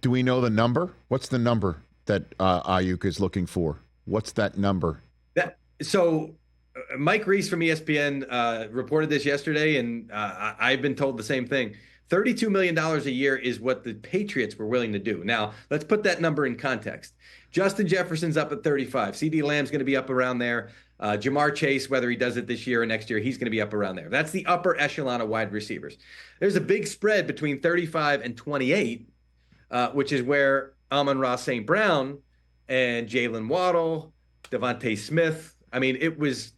Do we know the number? What's the number that Aiyuk is looking for? What's that number? So Mike Reese from ESPN reported this yesterday, and I've been told the same thing. $32 million a year is what the Patriots were willing to do. Now, let's put that number in context. Justin Jefferson's up at 35. CeeDee Lamb's going to be up around there. Jamar Chase, whether he does it this year or next year, he's going to be up around there. That's the upper echelon of wide receivers. There's a big spread between 35 and 28, which is where Amon-Ra St. Brown and Jalen Waddle, Devontae Smith. I mean, it was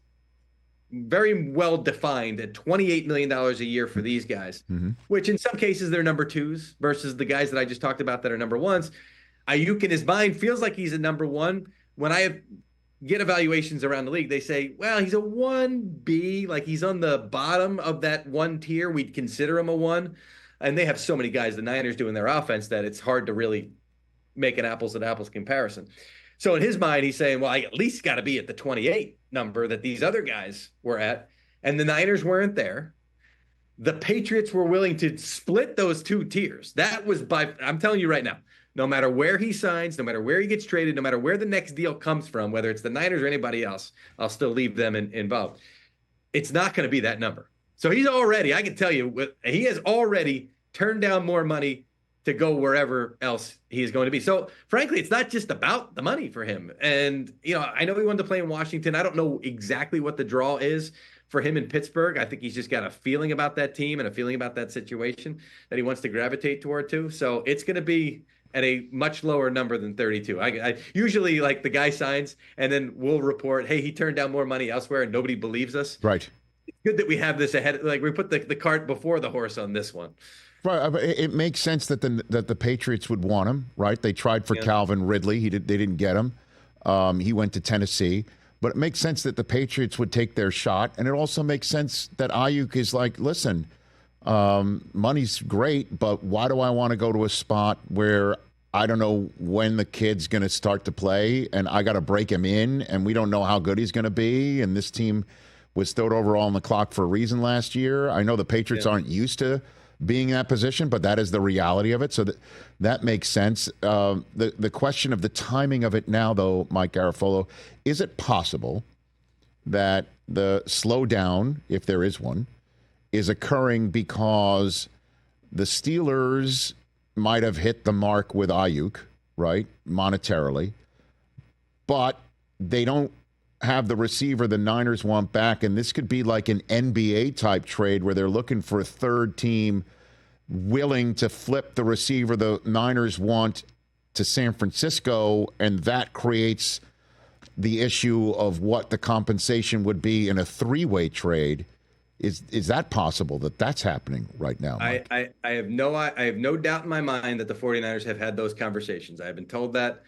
very well defined at $28 million a year for these guys, which in some cases they're number twos versus the guys that I just talked about that are number ones. Aiyuk in his mind feels like he's a number one. When I get evaluations around the league, they say, well, he's a 1B, like he's on the bottom of that one tier. We'd consider him a one. And they have so many guys, the Niners do in their offense, that it's hard to really make an apples to apples comparison. So in his mind, he's saying, well, I at least got to be at the 28 number that these other guys were at. And the Niners weren't there. The Patriots were willing to split those two tiers. That was I'm telling you right now, no matter where he signs, no matter where he gets traded, no matter where the next deal comes from, whether it's the Niners or anybody else, I'll still leave them involved. It's not going to be that number. So he's already, I can tell you, he has already turned down more money to go wherever else he's going to be. So frankly, it's not just about the money for him. And, I know he wanted to play in Washington. I don't know exactly what the draw is for him in Pittsburgh. I think he's just got a feeling about that team and a feeling about that situation that he wants to gravitate toward too. So it's going to be at a much lower number than 32. I usually, like, the guy signs and then we'll report, hey, he turned down more money elsewhere and nobody believes us. Right. It's good that we have this ahead. Like, we put the cart before the horse on this one. Right, it makes sense that the Patriots would want him, right? They tried for Calvin Ridley. They didn't get him. He went to Tennessee. But it makes sense that the Patriots would take their shot. And it also makes sense that Aiyuk is like, listen, money's great, but why do I want to go to a spot where I don't know when the kid's going to start to play and I got to break him in and we don't know how good he's going to be, and this team was third overall on the clock for a reason last year. I know the Patriots aren't used to being in that position, but that is the reality of it. So that makes sense. The question of the timing of it now, though, Mike Garafolo, is it possible that the slowdown, if there is one, is occurring because the Steelers might have hit the mark with Aiyuk, right, monetarily, but they don't have the receiver the Niners want back, and this could be like an NBA type trade where they're looking for a third team willing to flip the receiver the Niners want to San Francisco, and that creates the issue of what the compensation would be in a three-way trade. Is that possible that that's happening right now, Mike? I have no doubt in my mind that the 49ers have had those conversations. I have been told that.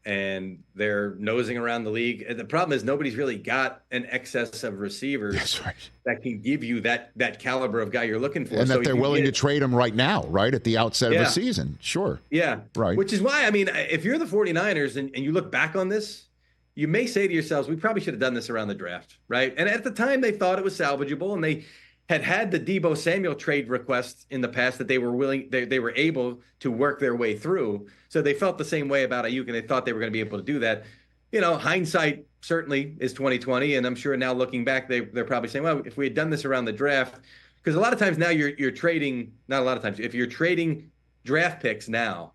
And they're nosing around the league. And the problem is nobody's really got an excess of receivers that can give you that caliber of guy you're looking for. And that they're willing to trade him right now, right, at the outset of the season. Sure. Yeah. Right. Which is why, I mean, if you're the 49ers and you look back on this, you may say to yourselves, we probably should have done this around the draft, right? And at the time, they thought it was salvageable, and they had the Deebo Samuel trade request in the past that they were willing, they were able to work their way through. So they felt the same way about Aiyuk, and they thought they were going to be able to do that. Hindsight certainly is 2020, and I'm sure now looking back, they're probably saying, well, if we had done this around the draft, because a lot of times now you're trading, not a lot of times, if you're trading draft picks now,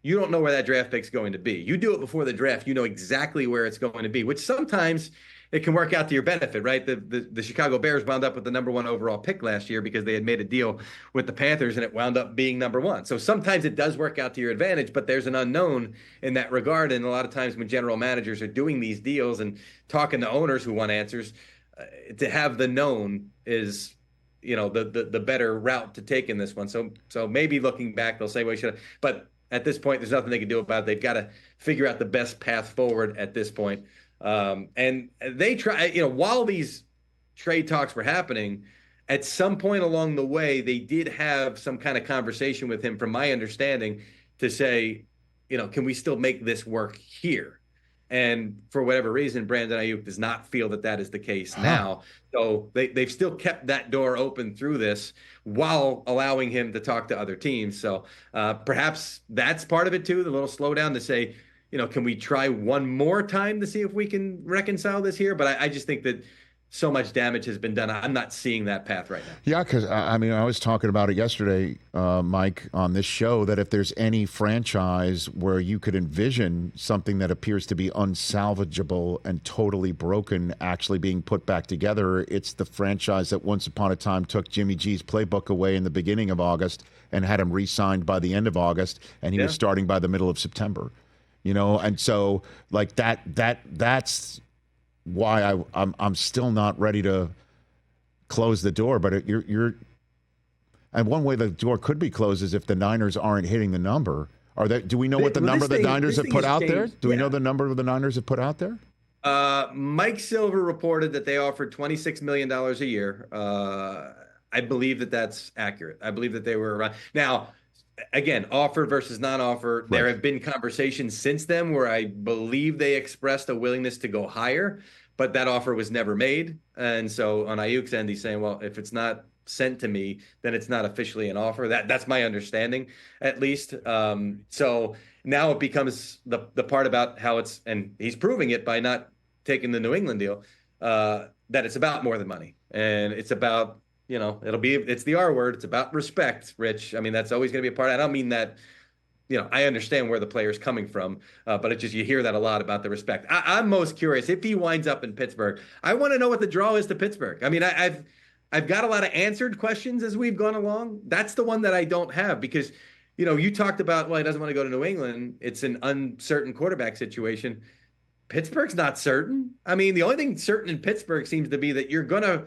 you don't know where that draft pick's going to be. You do it before the draft, you know exactly where it's going to be, which sometimes it can work out to your benefit, right? The Chicago Bears wound up with the number one overall pick last year because they had made a deal with the Panthers and it wound up being number one. So sometimes it does work out to your advantage, but there's an unknown in that regard. And a lot of times when general managers are doing these deals and talking to owners who want answers, to have the known is, the better route to take in this one. So maybe looking back, they'll say, well, you should have, but at this point, there's nothing they can do about it. They've got to figure out the best path forward at this point. And they try, while these trade talks were happening, at some point along the way, they did have some kind of conversation with him, from my understanding, to say, can we still make this work here? And for whatever reason, Brandon Aiyuk does not feel that that is the case now. So they've still kept that door open through this while allowing him to talk to other teams. So perhaps that's part of it too, the little slowdown to say, can we try one more time to see if we can reconcile this here? But I just think that so much damage has been done. I'm not seeing that path right now. Yeah, because I was talking about it yesterday, Mike, on this show, that if there's any franchise where you could envision something that appears to be unsalvageable and totally broken actually being put back together, it's the franchise that once upon a time took Jimmy G's playbook away in the beginning of August and had him re-signed by the end of August, and he was starting by the middle of September. And so like that's why I'm still not ready to close the door. But and one way the door could be closed is if the Niners aren't hitting the number. Do we know what the number the Niners have put out there? Do we know the number the Niners have put out there? Mike Silver reported that they offered $26 million a year. I believe that that's accurate. I believe that they were around. Now, again, offer versus non-offer. Right. There have been conversations since then where I believe they expressed a willingness to go higher, but that offer was never made. And so on Aiyuk's end, he's saying, well, if it's not sent to me, then it's not officially an offer. That's my understanding, at least. So now it becomes the part about how it's, and he's proving it by not taking the New England deal, that it's about more than money. And it's about, it's the R word. It's about respect, Rich. I mean, that's always going to be a part. I don't mean that, I understand where the player's coming from, but it's just, you hear that a lot about the respect. I'm most curious if he winds up in Pittsburgh. I want to know what the draw is to Pittsburgh. I mean, I've got a lot of answered questions as we've gone along. That's the one that I don't have because, you talked about, well, he doesn't want to go to New England. It's an uncertain quarterback situation. Pittsburgh's not certain. I mean, the only thing certain in Pittsburgh seems to be that you're going to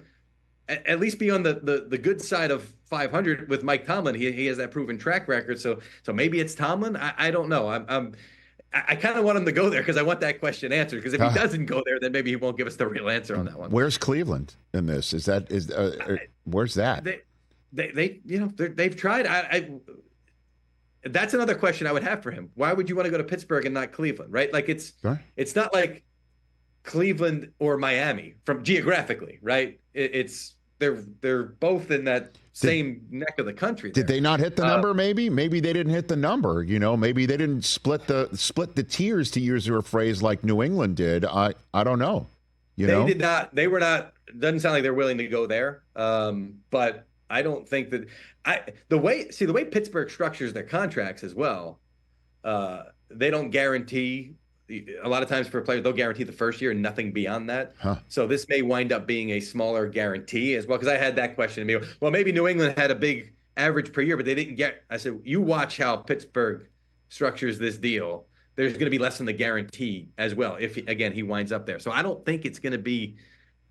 at least be on the good side of 500 with Mike Tomlin. He has that proven track record. So maybe it's Tomlin. I don't know. I kind of want him to go there because I want that question answered. Because if he doesn't go there, then maybe he won't give us the real answer on that one. Where's Cleveland in this? Where's that? They've tried. That's another question I would have for him. Why would you want to go to Pittsburgh and not Cleveland? Right? Like it's not like Cleveland or Miami from geographically, right? They're both in that same neck of the country. Did they not hit the number? Maybe they didn't hit the number. Maybe they didn't split the tiers, to use your phrase, like New England did. I don't know. They did not. They were not. Doesn't sound like they're willing to go there. But I don't think that the way Pittsburgh structures their contracts as well. They don't guarantee. A lot of times for players, they'll guarantee the first year and nothing beyond that. So this may wind up being a smaller guarantee as well. Because I had that question to me. Well, maybe New England had a big average per year, but they didn't get. I said, you watch how Pittsburgh structures this deal. There's going to be less than the guarantee as well if, again, he winds up there. So I don't think it's going to be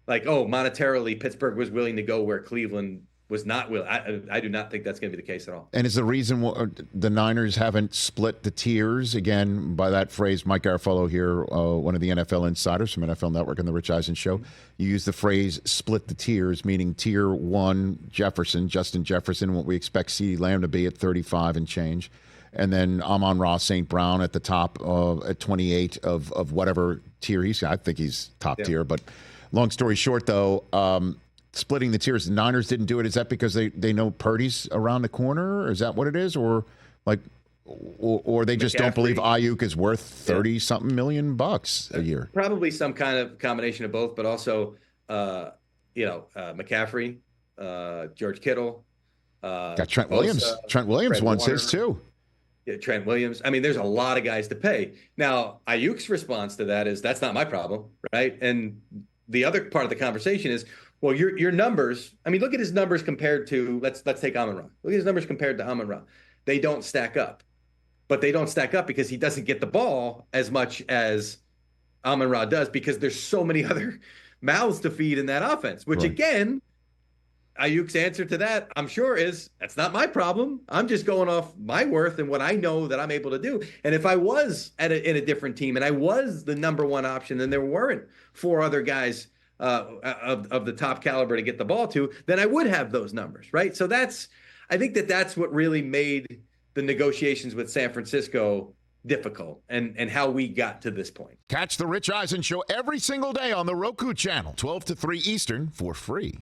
like, monetarily Pittsburgh was willing to go where Cleveland was not willing. I do not think that's going to be the case at all. And is the reason the Niners haven't split the tiers, again, by that phrase, Mike Garafolo here, one of the NFL insiders from NFL Network and the Rich Eisen Show, you use the phrase split the tiers, meaning tier 1, Justin Jefferson, what we expect CeeDee Lamb to be at 35 and change. And then Amon-Ra St. Brown at the top at 28 of whatever tier he's got. I think he's top tier. But long story short, though, splitting the tiers, the Niners didn't do it. Is that because they know Purdy's around the corner? Or is that what it is? Or they just don't believe Aiyuk is worth 30-something million bucks a year? Probably some kind of combination of both, but also, McCaffrey, George Kittle. Got Trent Williams. Trent Williams wants his too. Yeah, Trent Williams. I mean, there's a lot of guys to pay. Now, Ayuk's response to that is, that's not my problem, right? And the other part of the conversation is, well, your numbers, I mean, look at his numbers compared to, let's take Amon-Ra. Look at his numbers compared to Amon-Ra. They don't stack up. But they don't stack up because he doesn't get the ball as much as Amon-Ra does, because there's so many other mouths to feed in that offense, which again, Ayuk's answer to that, I'm sure, is, that's not my problem. I'm just going off my worth and what I know that I'm able to do. And if I was in a different team and I was the number one option and there weren't 4 other guys of the top caliber to get the ball to, then I would have those numbers, right? So I think that's what really made the negotiations with San Francisco difficult and how we got to this point. Catch the Rich Eisen Show every single day on the Roku channel, 12 to 3 Eastern, for free.